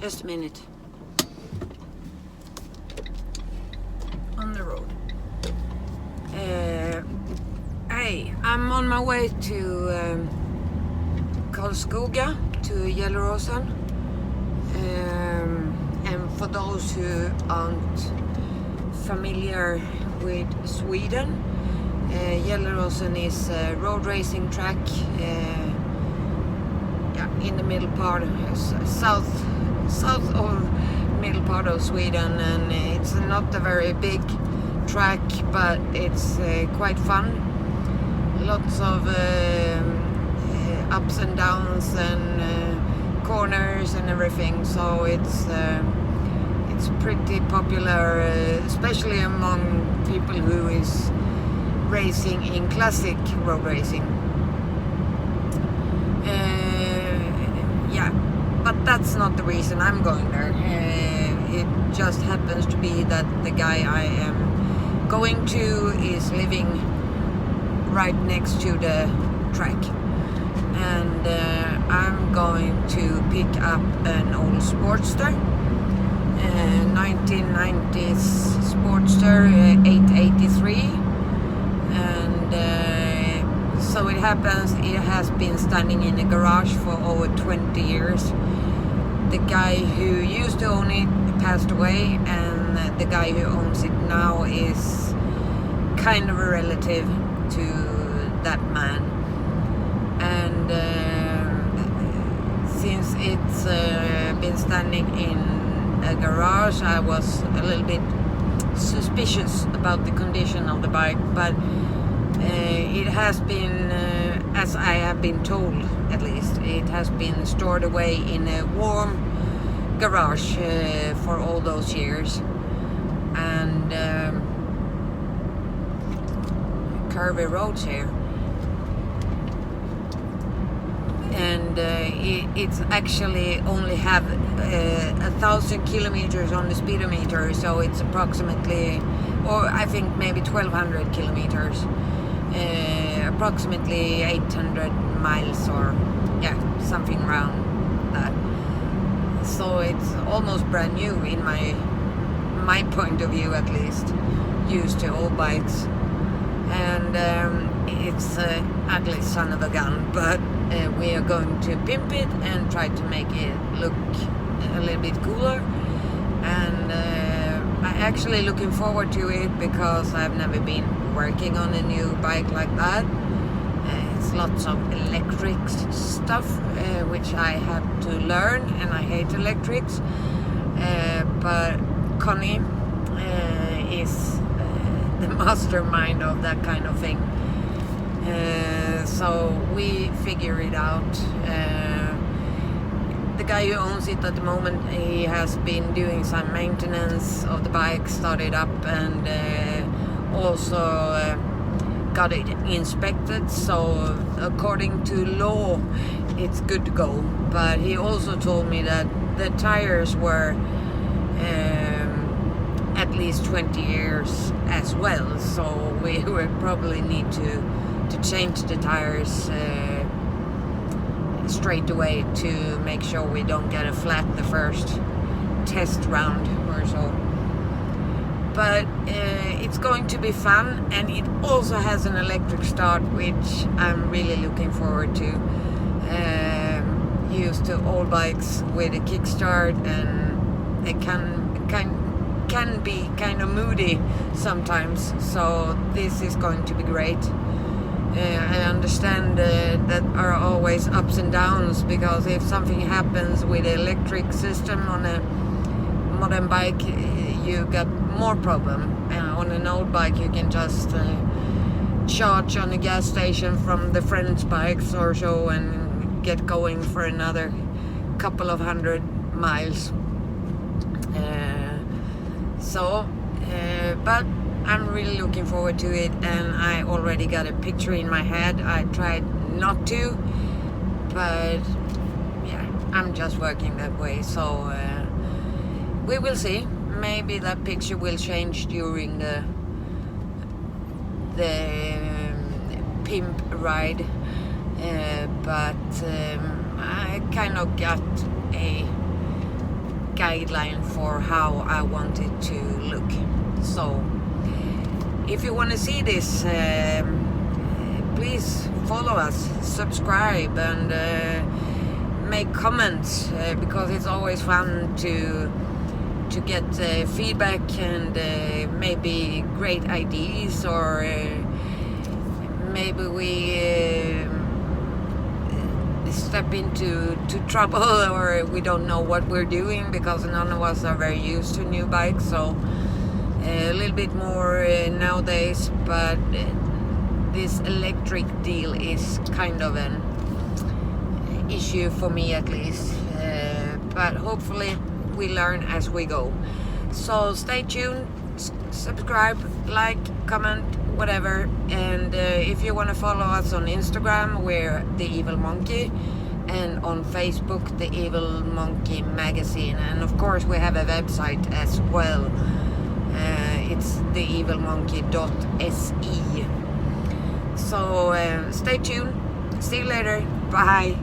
Just a minute. On the road. Hey, I'm on my way to Karlskoga, to Gelleråsen. And for those who aren't familiar with Sweden, Gelleråsen is a road racing track in the middle part, south of middle part of Sweden, and it's not a very big track, but it's quite fun. Lots of ups and downs and corners and everything, so it's pretty popular, especially among people who is racing in classic road racing. But that's not the reason I'm going there. It just happens to be that the guy I am going to is living right next to the track, and I'm going to pick up an old Sportster, 1990s Sportster 883, and so it happens it has been standing in a garage for over 20 years. The guy who used to own it passed away, and the guy who owns it now is kind of a relative to that man. And since it's been standing in a garage, I was a little bit suspicious about the condition of the bike, but it has been, as I have been told at least, it has been stored away in a warm garage for all those years. And curvy roads here, and it's actually only have 1,000 kilometers on the speedometer, so it's approximately, or I think maybe 1,200 kilometers, approximately 800 miles, or something around that. So it's almost brand new in my point of view, at least, used to old bikes. And it's an ugly son of a gun, but we are going to pimp it and try to make it look a little bit cooler. And I'm actually looking forward to it because I've never been working on a new bike like that. It's lots of electric stuff, which I have to learn, and I hate electrics. But Connie is the mastermind of that kind of thing. So we figure it out. The guy who owns it at the moment, he has been doing some maintenance of the bike, started up, and also got it inspected, so according to law it's good to go. But he also told me that the tires were at least 20 years as well, so we would probably need to change the tires straight away to make sure we don't get a flat the first test round or so. But it's going to be fun, and it also has an electric start, which I'm really looking forward to. Used to old bikes with a kickstart, and it can be kind of moody sometimes, so this is going to be great. I understand that are always ups and downs, because if something happens with the electric system on a modern bike, you got more problem. On an old bike you can just charge on a gas station from the friend's bikes or so and get going for another couple of 100 miles. But I'm really looking forward to it, and I already got a picture in my head. I tried not to, but I'm just working that way, so we will see. Maybe that picture will change during the pimp ride, but I kind of got a guideline for how I want it to look. So if you want to see this, please follow us, subscribe, and make comments, because it's always fun to get feedback and maybe great ideas, or maybe we step into trouble, or we don't know what we're doing, because none of us are very used to new bikes. So a little bit more nowadays, but this electric deal is kind of an issue for me, at least, but hopefully we learn as we go. So stay tuned, subscribe, like, comment, whatever. And if you want to follow us on Instagram, we're The Evil Monkey, and on Facebook, The Evil Monkey Magazine. And of course we have a website as well. It's theevilmonkey.se. So stay tuned. See you later. Bye.